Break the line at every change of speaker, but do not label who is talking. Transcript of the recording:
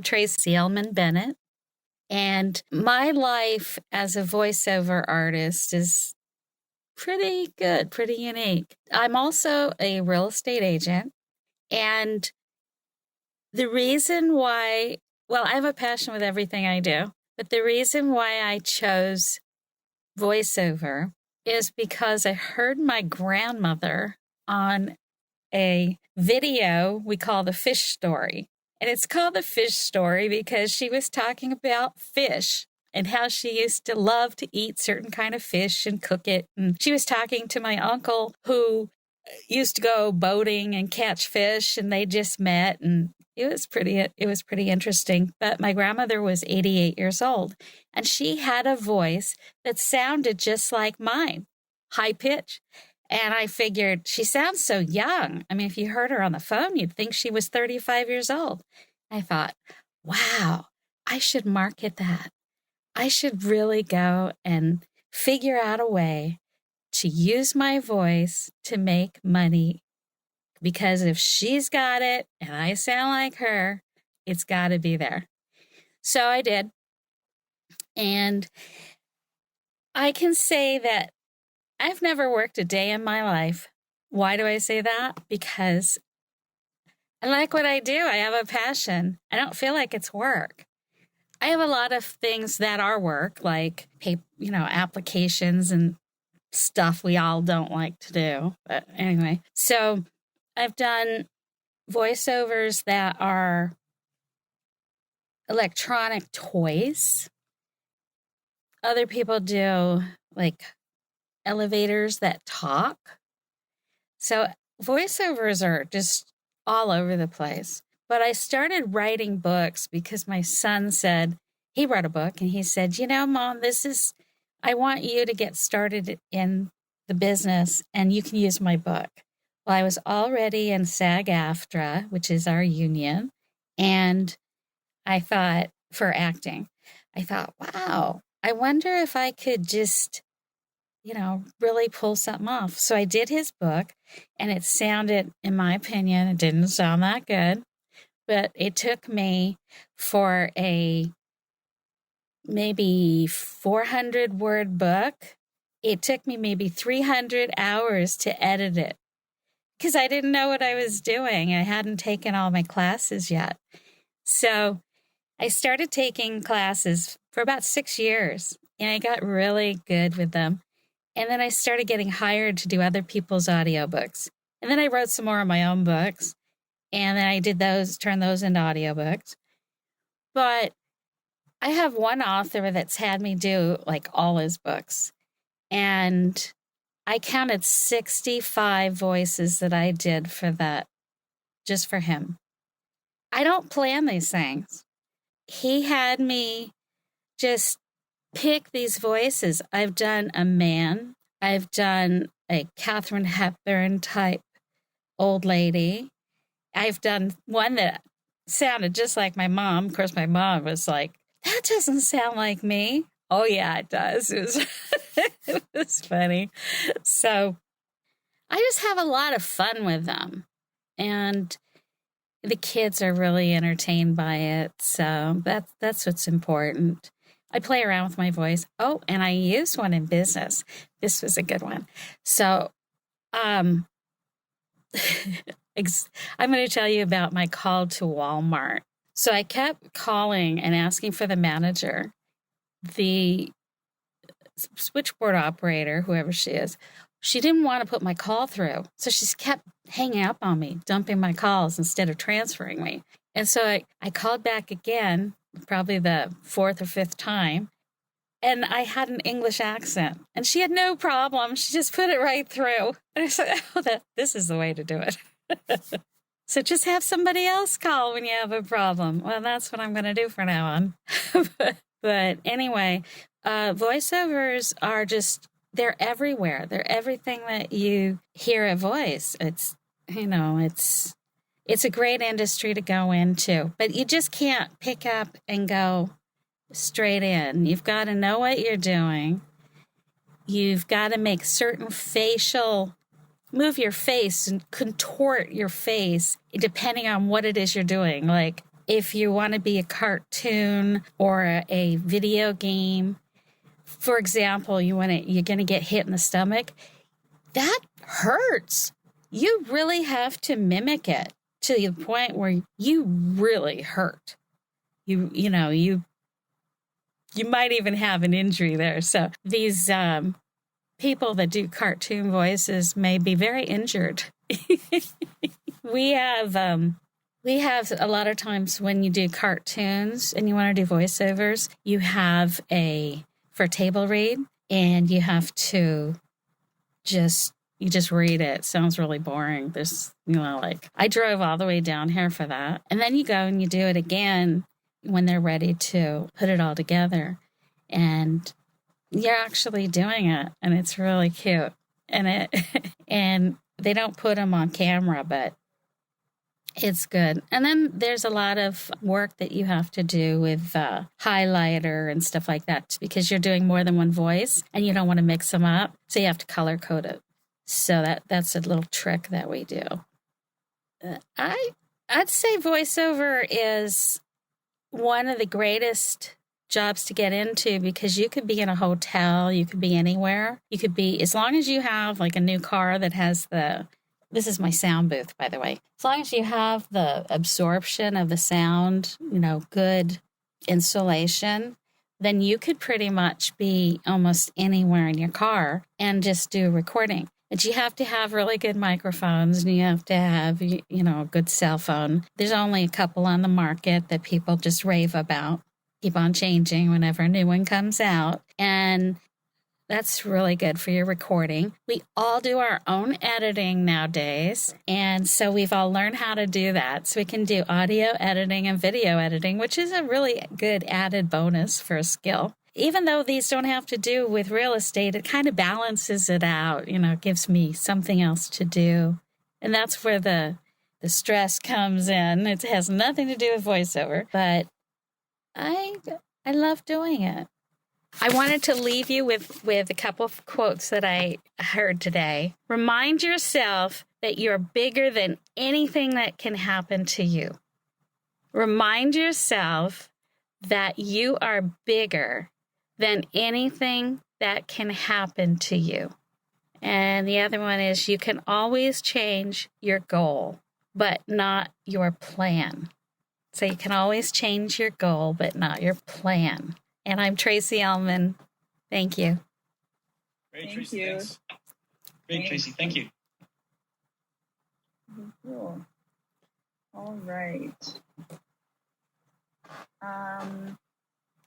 Tracy Elman Bennett. And my life as a voiceover artist is pretty good, pretty unique. I'm also a real estate agent. And the reason why, well, I have a passion with everything I do, but the reason why I chose voiceover is because I heard my grandmother on a video we call the fish story. And it's called the fish story because she was talking about fish and how she used to love to eat certain kind of fish and cook it. And she was talking to my uncle who used to go boating and catch fish, and they just met, and it was pretty interesting. But my grandmother was 88 years old, and she had a voice that sounded just like mine, high pitch. And I figured, she sounds so young. I mean, if you heard her on the phone, you'd think she was 35 years old. I thought, wow, I should market that. I should really go and figure out a way to use my voice to make money. Because if she's got it and I sound like her, it's got to be there. So I did. And I can say that I've never worked a day in my life. Why do I say that? Because I like what I do. I have a passion. I don't feel like it's work. I have a lot of things that are work, like applications and stuff we all don't like to do. But anyway, so I've done voiceovers that are electronic toys. Other people do like elevators that talk. So voiceovers are just all over the place. But I started writing books because my son said, he wrote a book and he said, Mom, I want you to get started in the business and you can use my book. Well, I was already in SAG-AFTRA, which is our union, and I thought, for acting, I thought, wow, I wonder if I could just, really pull something off. So I did his book, and it sounded, in my opinion, it didn't sound that good, but it took me for a maybe 400-word book. It took me maybe 300 hours to edit it because I didn't know what I was doing. I hadn't taken all my classes yet. So I started taking classes for about 6 years, and I got really good with them. And then I started getting hired to do other people's audiobooks. And then I wrote some more of my own books, and then I did turned those into audiobooks. But I have one author that's had me do like all his books. And I counted 65 voices that I did for that, just for him. I don't plan these things. He had me just pick these voices. I've done a man. I've done a Katharine Hepburn type old lady. I've done one that sounded just like my mom. Of course, my mom was like, that doesn't sound like me. Oh, yeah, it does. It was funny. So I just have a lot of fun with them. And the kids are really entertained by it. So that's what's important. I play around with my voice. Oh, and I used one in business. This was a good one. So I'm going to tell you about my call to Walmart. So I kept calling and asking for the manager. The switchboard operator, whoever she is, she didn't want to put my call through. So she kept hanging up on me, dumping my calls instead of transferring me. And so I called back again, probably the 4th or 5th time, and I had an English accent. And she had no problem. She just put it right through. And I said, this is the way to do it. So just have somebody else call when you have a problem. Well, that's what I'm going to do from now on. But anyway, voiceovers are they're everywhere. They're everything that you hear a voice. It's a great industry to go into, but you just can't pick up and go straight in. You've got to know what you're doing. You've got to make certain move your face and contort your face depending on what it is you're doing. Like if you want to be a cartoon or a video game, for example, you're going to get hit in the stomach, that hurts. You really have to mimic it to the point where you really hurt. You might even have an injury there. So these people that do cartoon voices may be very injured. We have a lot of times when you do cartoons and you want to do voiceovers, you have for table read, and you have to just read it. It sounds really boring. There's, like I drove all the way down here for that. And then you go and you do it again when they're ready to put it all together. And you're actually doing it, and it's really cute. And and they don't put them on camera, but it's good. And then there's a lot of work that you have to do with highlighter and stuff like that, because you're doing more than one voice and you don't want to mix them up. So you have to color code it. So that's a little trick that we do. I'd say voiceover is one of the greatest jobs to get into, because you could be in a hotel, you could be anywhere. You could be, as long as you have like a new car that has this is my sound booth, by the way. As long as you have the absorption of the sound, good insulation, then you could pretty much be almost anywhere in your car and just do recording. But you have to have really good microphones, and you have to have, a good cell phone. There's only a couple on the market that people just rave about. Keep on changing whenever a new one comes out. And that's really good for your recording. We all do our own editing nowadays. And so we've all learned how to do that. So we can do audio editing and video editing, which is a really good added bonus for a skill. Even though these don't have to do with real estate, it kind of balances it out. It gives me something else to do. And that's where the stress comes in. It has nothing to do with voiceover, but I love doing it. I wanted to leave you with a couple of quotes that I heard today. Remind yourself that you're bigger than anything that can happen to you. Remind yourself that you are bigger than anything that can happen to you. And the other one is, you can always change your goal, but not your plan. So you can always change your goal, but not your plan. And I'm Tracy Elman. Thank you.
Great, Tracy. Thanks. Great, Tracy. Thank you.
Cool. All right.